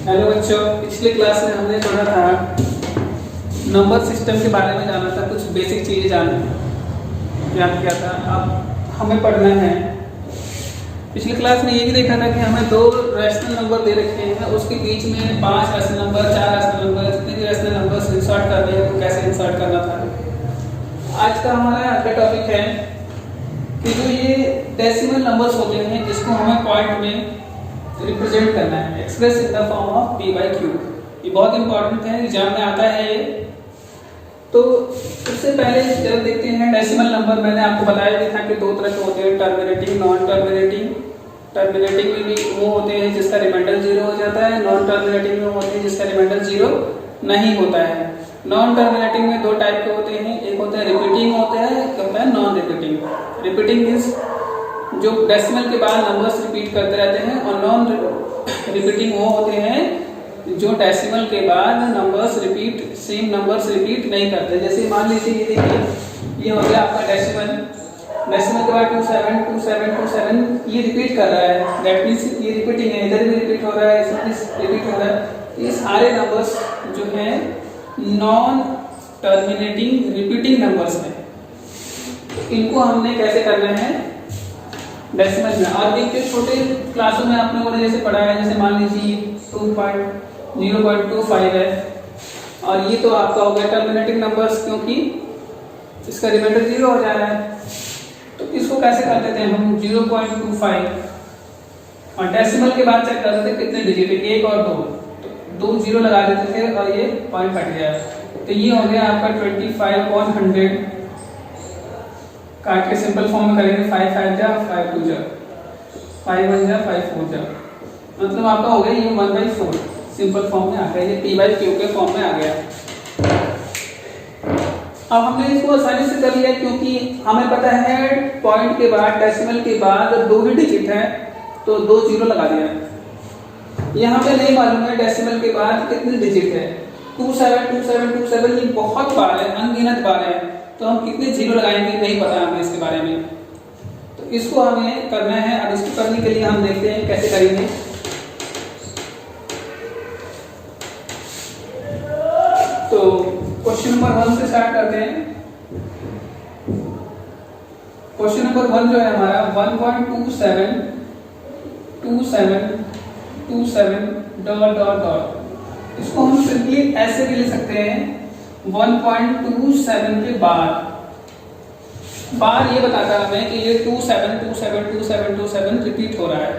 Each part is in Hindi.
हेलो बच्चों, पिछले क्लास में हमने पढ़ा था नंबर सिस्टम के बारे में, जाना था, कुछ बेसिक चीज़ें याद किया था। अब हमें पढ़ना है। पिछली क्लास में ये भी देखा था कि हमें दो रैशनल नंबर दे रखे हैं, उसके बीच में 5 रैशनल नंबर, 4 रैशनल नंबर, जितने भी रैशनल नंबर इंसर्ट कर रहे हैं तो कैसे इंसर्ट करना था। आज का हमारा अगला टॉपिक है कि जो ये डेसिमल नंबर्स होते हैं, इसको हमें पॉइंट में रिप्रेजेंट करना है, express in the form of p by q। ये बहुत इंपॉर्टेंट है, एग्जाम में आता है ये। तो सबसे पहले जब देखते हैं डेसिमल नंबर, मैंने आपको बताया भी था कि दो तरह के होते हैं, टर्मिनेटिंग, नॉन टर्मिनेटिंग। टर्मिनेटिंग में भी वो होते हैं जिसका रिमाइंडर 0 हो जाता है, नॉन टर्मिनेटिंग में होते हैं जिसका रिमाइंडर 0 नहीं होता है। नॉन टर्मिनेटिंग में दो टाइप के होते हैं, एक होता है रिपीटिंग होता है, एक होता है नॉन रिपीटिंग। रिपीटिंग मीन्स जो डेसिमल के बाद नंबर्स रिपीट करते रहते हैं, और नॉन रिपीटिंग वो होते हैं जो डेसिमल के बाद numbers repeat, same numbers repeat नहीं करते। जैसे मान लीजिए ये देखिए, ये हो गया आपका डेसिमल के बाद 27 27 27 ये रिपीट कर रहा है, दैट मीन्स ये रिपीटिंग है, इधर भी रिपीट हो रहा है, इसमें भी रिपीट हो रहा है। ये सारे नंबर्स जो हैं नॉन टर्मिनेटिंग रिपीटिंग नंबर्स हैं। इनको हमने कैसे करना है डेसिमल में। और एक छोटे क्लासों में आप लोगों ने जैसे पढ़ा है, जैसे मान लीजिए 0.25 है, और ये तो आपका हो गया टर्मिनेटिंग नंबर्स, क्योंकि इसका रिमाइंडर 0 हो जा रहा है। तो इसको कैसे कर देते हैं हम 0.25, और डेसिमल के बाद चेक कर देते कितने डिजिट है, 1 और 2, तो 2 0 लगा देते थे और ये पॉइंट कट गया। तो ये हो गया आपका 25/100। काट के सिंपल फॉर्म में करेंगे, 5 5 जा 5 2 जा 5 1 जा 5 4 जा, मतलब आपका हो गया ये 1/4 सिंपल फॉर्म में आ गया, ये p by q के फॉर्म में आ गया। अब हमने इसको आसानी से कर लिया, क्योंकि हमें पता है पॉइंट के बाद, डेसिमल के बाद 2 ही डिजिट है, तो 2 0 लगा दिया। यहाँ पे नहीं मालूम है डेसिमल के बाद कितने डिजिट है, 27 27 27 ये बहुत बार है, अनगिनत बार है, तो हम कितने 0 लगाएंगे नहीं पता हमें इसके बारे में। तो इसको हमें करना है। अब इसको करने के लिए हम देखते हैं कैसे करेंगे। तो क्वेश्चन नंबर 1 से स्टार्ट करते हैं। क्वेश्चन नंबर 1 जो है हमारा 1.27 27 27 डॉट डॉट डॉट, इसको हम सिंपली ऐसे भी लिख सकते हैं 1.27 के बाद बार ये बताता है हमें कि ये 27 27 27 27 रिपीट हो रहा है।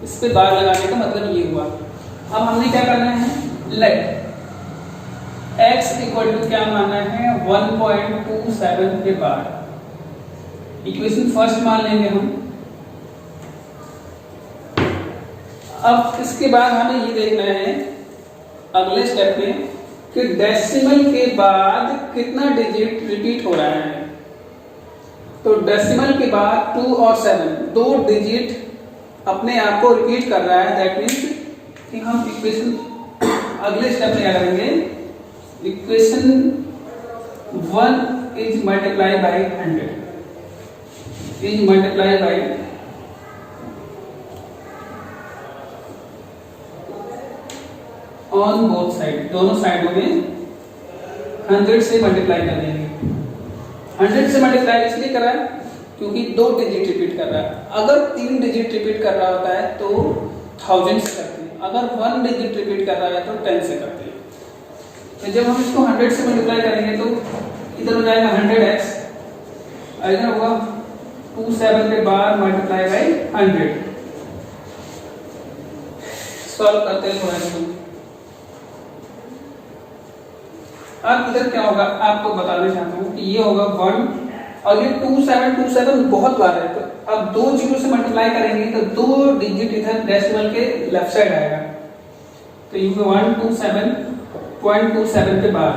इस पे बार लगाने का मतलब ये हुआ। अब हमने क्या करना है, लेट x इक्वल टू क्या मानना है 1.27 के बाद। इक्वेशन फर्स्ट मान लेंगे हम। अब इसके बाद हमें ये देखना है अगले स्टेप में कि डेसिमल के बाद कितना डिजिट रिपीट हो रहा है। तो डेसिमल के बाद 2 और 7 दो डिजिट अपने आप को रिपीट कर रहा है, दैट मीन्स कि हम इक्वेशन अगले स्टेप में क्या करेंगे, equation 1 is multiply by 100 is multiply by on both side, दोनों साइडों में 100 से मल्टीप्लाई कर देंगे। 100 से मल्टीप्लाई इसलिए कर रहा है क्योंकि 2 डिजिट रिपीट कर रहा है। अगर 3 डिजिट रिपीट कर रहा होता है तो 1000 से करते हैं, अगर 1 डिजिट रिपीट कर रहा है तो 10 से करते हैं। तो जब हम इसको 100 से मल्टीप्लाई करेंगे तो इधर हो जाएगा 100x, इधर होगा 27 के बाद मल्टीप्लाई बाय 100। सॉल्व करते हैं थोड़ा इसको। अब इधर क्या होगा आपको बताना चाहता हूँ कि ये होगा 1, और ये 27 27 बहुत बार है, तो अब 2 0 से मल्टीप्लाई करेंगे तो 2 डिजिट इधर डेसिमल के लेफ्ट साइड आएगा। तो ये 127.27 के बाद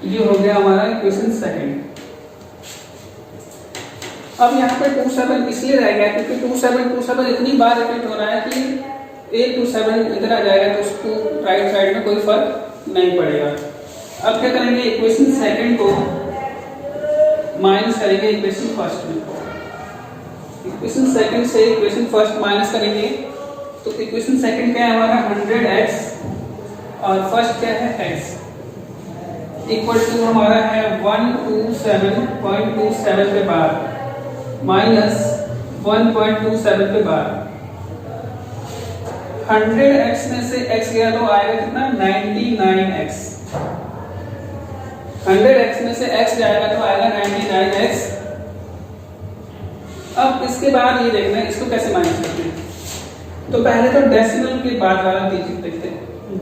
ये हो गया हमारा इक्वेशन सेकंड। अब यहाँ पे 27 इसलिए रह गया क्योंकि 27 इतनी बार रिपीट हो रहा है कि 8 to 7 इधर आ जाएगा, तो उसको राइट साइड में कोई फर्क नहीं पड़ेगा। अब क्या करेंगे, इक्वेशन सेकंड को माइनस करेंगे इक्वेशन फर्स्ट में। इक्वेशन सेकंड से इक्वेशन फर्स्ट माइनस करेंगे तो इक्वेशन सेकंड क्या है हमारा 100x और फर्स्ट क्या है x इक्वल टू हमारा है 127.27 के बाद माइनस 1.27 के बाद 100x में से x गया तो आएगा कितना 99x 100x में से x जाएगा तो आएगा 99x। अब इसके बाद ये देखना है इसको कैसे माइनस करते हैं। तो पहले तो डेसिमल के बाद वाला डिजिट देखते हैं।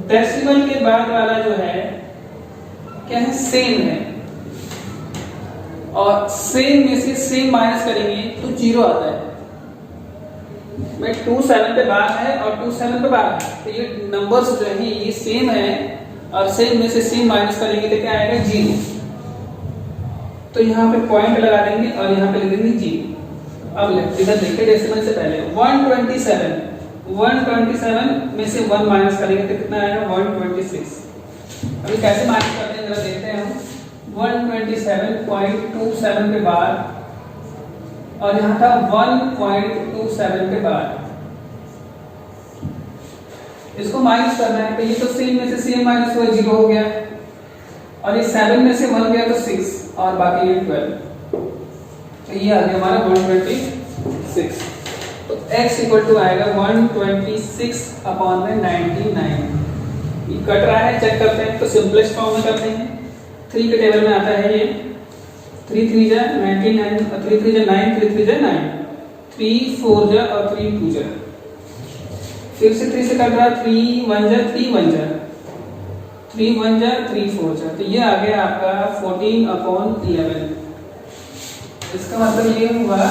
डेसिमल के बाद वाला जो है क्या है सेम है और सेम में से सेम माइनस करेंगे तो 0 आता है। मैं 27 पे बाद है और 27 पे बाद है तो ये नंबर्स जो है ये सेम है और सेम में से सेम माइनस करेंगे तो क्या आएगा 0। तो यहाँ पे पॉइंट लगा देंगे और यहाँ पे लिख देंगे 0। अब इधर देखिए डेसिमल से पहले 127 में से 1 माइनस करेंगे तो कितना आएगा 126। अभी कैसे माइनस करते हैं जरा देखते हैं हम 127.27 के बाद और यहाँ था 1.27 के बाद इसको माइनस करना है तो ये तो सेम में से सेम माइनस हुआ 0 हो गया और ये 7 में से 1 गया तो 6 और बाकी ये 12 तो ये आ गया हमारा 126। तो x इक्वल टू आएगा 126 अपॉन में 99। ये कट रहा है चेक करते हैं तो सिंपलेस्ट फॉर्म में करते हैं। 3 के टेबल में आता है ये 3 3 जा 99 3 3 जा 9 3 3 जा 9 3 4 जा और 3 2 जा फिर से 3 से कट रहा 3 1 जा 3 1 जा 3 1 जा 3 4 जा तो ये आ गया आपका 14 अपॉन 11। इसका मतलब ये हुआ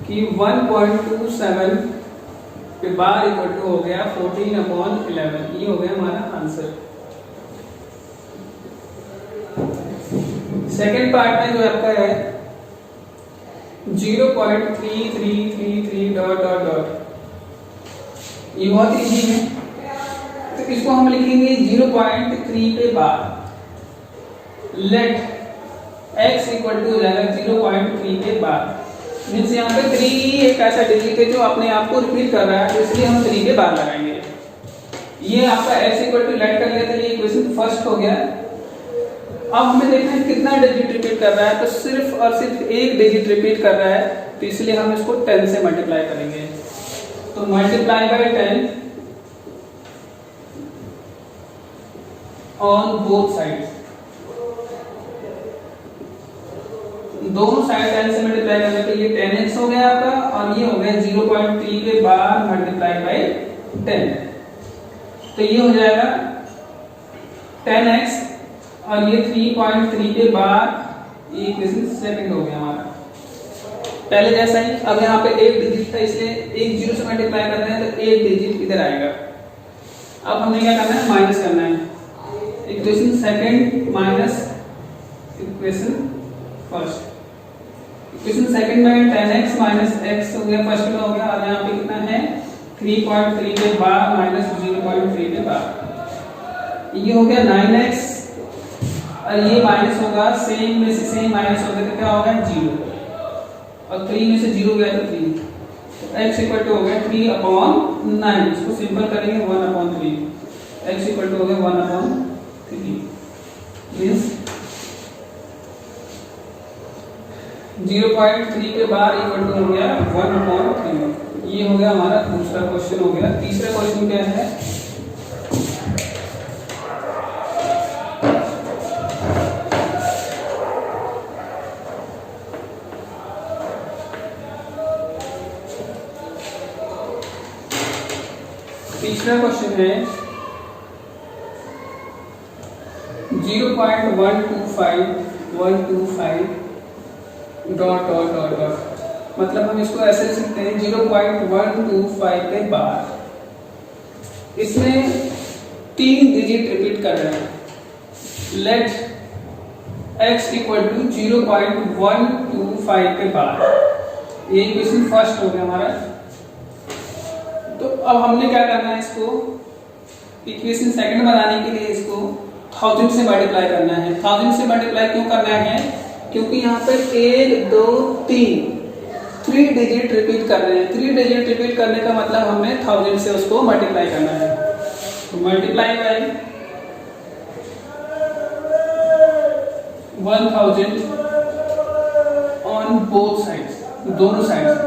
कि 1.27 के बाद इक्वल टू हो गया 14 अपॉन 11। ये हो गया हमारा आंसर। सेकेंड पार्ट में जो आपका है 0.3333 डॉट डॉट डॉट ये बहुत इजी है तो इसको हम लिखेंगे 0.3 के बाद लेट x इक्वल टू हो जाएगा 0.3 के बाद मीन्स यहाँ पे 3 एक ऐसा डिजिट है जो अपने आप को रिपीट कर रहा है तो इसलिए हम 3 के बाद लगाएंगे। ये आपका x इक्वल टू लेट कर लिया था ये इक्वेशन फर्स्ट हो गया। अब हमें देखना है कितना डिजिट रिपीट कर रहा है तो सिर्फ और सिर्फ एक डिजिट रिपीट कर रहा है तो इसलिए हम इसको 10 से मल्टीप्लाई करेंगे। तो multiply by 10 on both sides दोनों साइड 10 से मल्टीप्लाई करने के लिए 10x हो गया आपका और ये हो गया 0.3 के बाद मल्टीप्लाई बाय 10 तो ये हो जाएगा 10x और ये 3.3 के बाद ये इक्वेशन सेकंड हो गया हमारा पहले जैसा ही। अब यहाँ पे एक डिजिट था इसलिए एक 0 से मल्टीप्लाई कर रहे हैं तो एक डिजिट इधर आएगा। अब हमने क्या करना है माइनस करना है equation second minus equation first. Equation second में 10x माइनस x हो गया फर्स्ट में हो गया और यहाँ पे कितना है 3.3 के बाद माइनस 0.3 के बाद ये हो गया 9x और ये माइनस होगा सेम में से सेम माइनस होगा तो क्या होगा 0 और 3 में से 0 गया तो 3 तो x इक्वल टू हो गया 3 अपॉन 9। इसको सिंपल करेंगे 1 अपॉन 3 x इक्वल टू हो गया 1 अपॉन 3 मींस 0.3 के बाद इक्वल टू हो गया 1 अपॉन 3। ये हो गया हमारा दूसरा क्वेश्चन हो गया। तीसरा क्वेश्चन क्या है तीसरा क्वेश्चन है 0.125125 डॉट डॉट डॉट डॉट मतलब हम इसको ऐसे लिख सकते हैं 0.125 के बाद इसमें 3 डिजिट रिपीट कर रहे हैं लेट x इक्वल टू 0.125 के बाद ये इक्वेशन फर्स्ट हो गया हमारा। तो अब हमने क्या करना है इसको इक्वेशन सेकंड बनाने के लिए इसको 1000 से मल्टीप्लाई करना है। 1000 से मल्टीप्लाई क्यों करना है क्योंकि यहाँ पे 1 2 3 3 डिजिट रिपीट कर रहे हैं। 3 डिजिट रिपीट करने का मतलब हमें 1000 से उसको मल्टीप्लाई करना है। तो multiply by 1000 on both sides, दोनों साइड्स।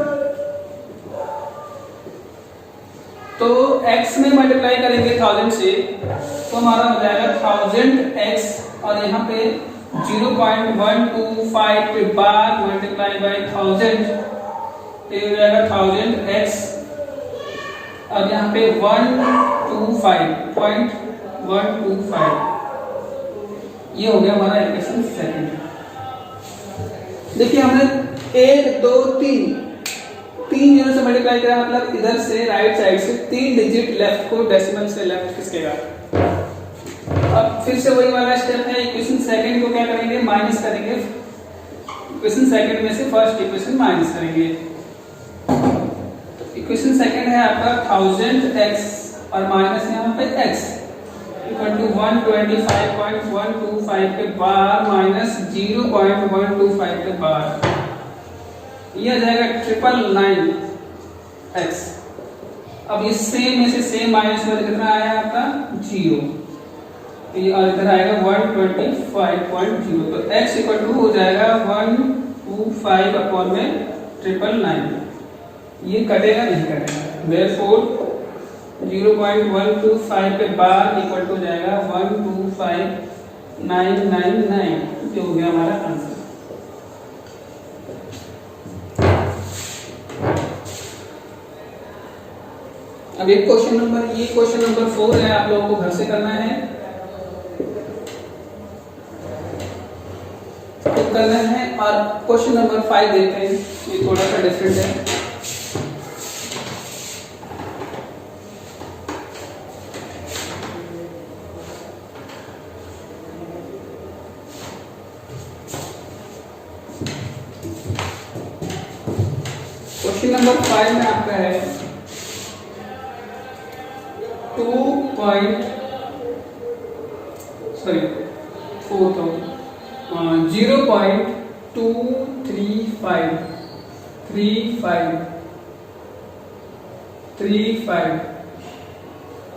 तो x में मल्टीप्लाई करेंगे 1000 से तो हमारा हो जाएगा 1000x और यहाँ पे 0.125 के बाद मल्टीप्लाई बाय 1000 तो हो जाएगा 1000x और यहाँ पे 125.125 ये हो गया हमारा इक्वेशन सेकंड। देखिए हमने 1 2 3 जीरो से मल्टीप्लाई करा, मतलब इधर से राइट साइड से 3 डिजिट लेफ्ट को डेसिमल से लेफ्ट खिसकेगा। अब फिर से वही वाला स्टेप है, इक्वेशन सेकंड को क्या करेंगे, माइनस करेंगे। इक्वेशन सेकंड में से फर्स्ट इक्वेशन माइनस करेंगे। इक्वेशन सेकंड है आपका 1000x और माइनस यहाँ पे x इक्वल टू 125.125 के बाद माइनस 0.125 के बाद ये आ जाएगा 999x। अब ये सेम में से सेम माइनस में कितना आया आपका 0, और इधर आएगा 125.0 तो x इक्वल टू हो जाएगा 125 अपॉन में 999। ये कटेगा नहीं कटेगा, देयरफॉर 0.125 के बाद इक्वल टू हो जाएगा 125,999 जो हो गया हमारा आंसर। अब एक क्वेश्चन नंबर 4 है, आप लोगों को घर से करना है, खुद करना है। और क्वेश्चन नंबर 5 देखते हैं, ये थोड़ा सा डिफरेंट है। क्वेश्चन नंबर 5 में आपका है 0.235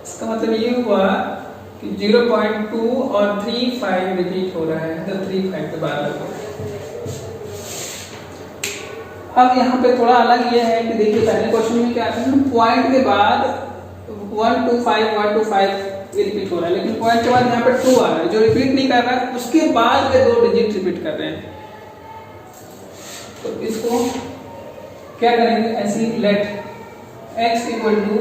इसका मतलब ये हुआ कि 0.2 और 35 रिपीट हो रहा है, तो 35 के बाद अब यहाँ पे थोड़ा अलग ये है कि देखिए पहले क्वेश्चन में क्या था, पॉइंट के बाद 125 ये रिपीट हो रहा है, लेकिन पॉइंट के बाद यहाँ पे 2 आ रहा है जो रिपीट नहीं कर रहा है, उसके बाद वे 2 डिजिट रिपीट कर रहे हैं। तो इसको क्या करेंगे, ऐसी लेट x इक्वल टू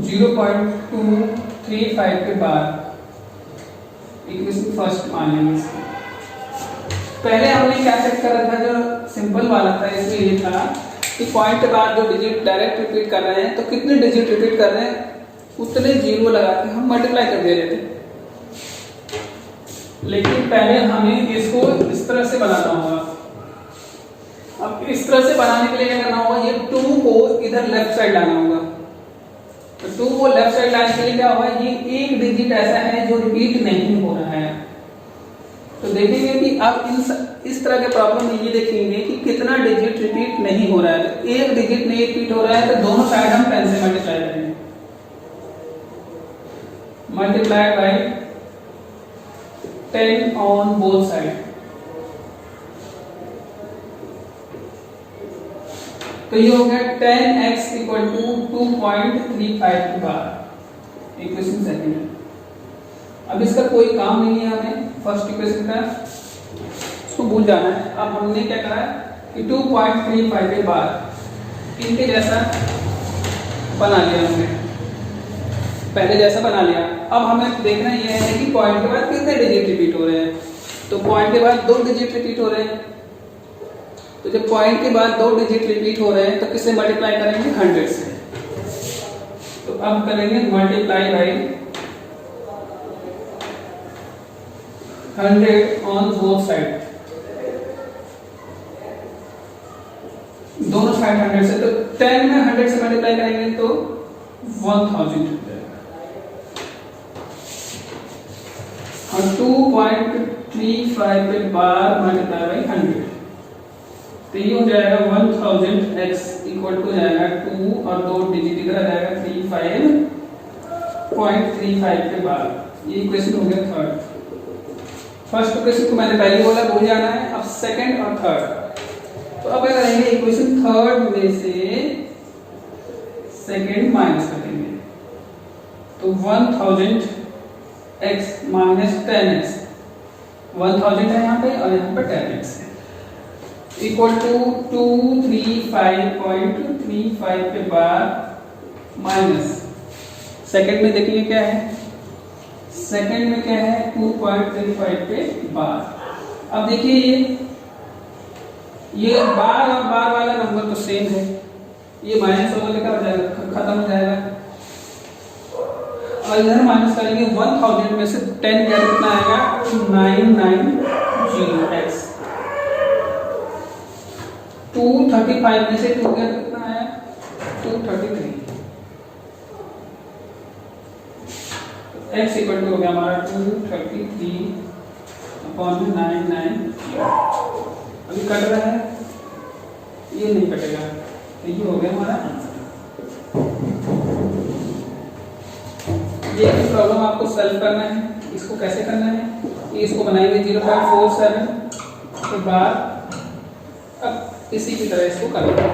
0.235 के बाद इक्वेशन फर्स्ट मान लेंगे इसको। पहले हमने क्या चेक कर रखा, जो सिंपल वाला था इसमें ये था कि पॉइंट के बाद जो डिजिट डायरेक्ट रिपीट कर रहे हैं तो कितने डिजिट रिपीट कर रहे हैं उतने जीरो लगा के हम मल्टीप्लाई कर दे रहे थे। लेकिन पहले हमें इसको इस तरह से बनाना होगा। अब इस तरह से बनाने के लिए क्या करना होगा, ये 2 को इधर लेफ्ट साइड लाना होगा। तो 2 को लेफ्ट साइड लाने के लिए क्या होगा, ये एक डिजिट ऐसा है जो रिपीट नहीं हो रहा है। तो देखेंगे कि अब इस तरह के प्रॉब्लम में ये देखेंगे कि कितना डिजिट रिपीट नहीं हो रहा है। तो एक डिजिट नहीं रिपीट हो रहा है तो दोनों साइड हम 10 से मल्टीप्लाई करेंगे, multiply by 10 on both side. तो ये हो गया 10x इक्वल टू 2.35 के बाद इक्वेशन सेकंड। अब इसका कोई काम नहीं है हमें फर्स्ट इक्वेशन का, इसको भूल जाना है। अब हमने क्या करा कि 2.35 के बाद इनके जैसा बना लिया हमने, पहले जैसा बना लिया। अब हमें देखना यह है कि पॉइंट के बाद कितने डिजिट रिपीट हो रहे हैं। तो पॉइंट के बाद 2 डिजिट रिपीट हो रहे हैं। तो जब पॉइंट के बाद 2 डिजिट रिपीट हो रहे हैं तो किससे मल्टीप्लाई करेंगे, 100 से। तो अब करेंगे multiply by 100 on both side, दोनों साइड 100 से। तो 10 में 100 से मल्टीप्लाई करेंगे तो 1000 हो जाएगा। और 2.35 के बाद मल्टीप्लाई बाई 100 तो ये हो जाएगा 1000x इक्वल टू जाएगा 2 और 2 डिजिट इधर आ जाएगा 35.35 के बाद। ये इक्वेशन हो गया थर्ड। फर्स्ट इक्वेशन को मैंने पहले बोला भूल जाना है, अब सेकंड और थर्ड। तो अब अगर रहेंगे इक्वेशन थर्ड में से सेकंड माइनस करेंगे तो 1000x माइनस 10x, 1000 है यहाँ पे और यहाँ पे 10x है, इक्वल टू 235.35 के बाद माइनस सेकंड में देखिए क्या है, सेकंड में क्या है 2.35 के बाद। अब देखिए ये बार और बार वाला नंबर तो सेम है, ये माइनस होगा लेकर हो जाएगा, खत्म हो जाएगा। और इधर माइनस करेंगे 1000 में से 10 क्या कितना आएगा 990x, 235 में से 2 क्या कितना आया 233, x इक्वल टू हो गया हमारा 233/990। अभी कट रहा है, ये नहीं कटेगा, तो ये हो गया हमारा आंसर। ये प्रॉब्लम आपको सॉल्व करना है। इसको कैसे करना है, ये इसको बनाएंगे 0.47 के बाद अब इसी की तरह इसको करना है।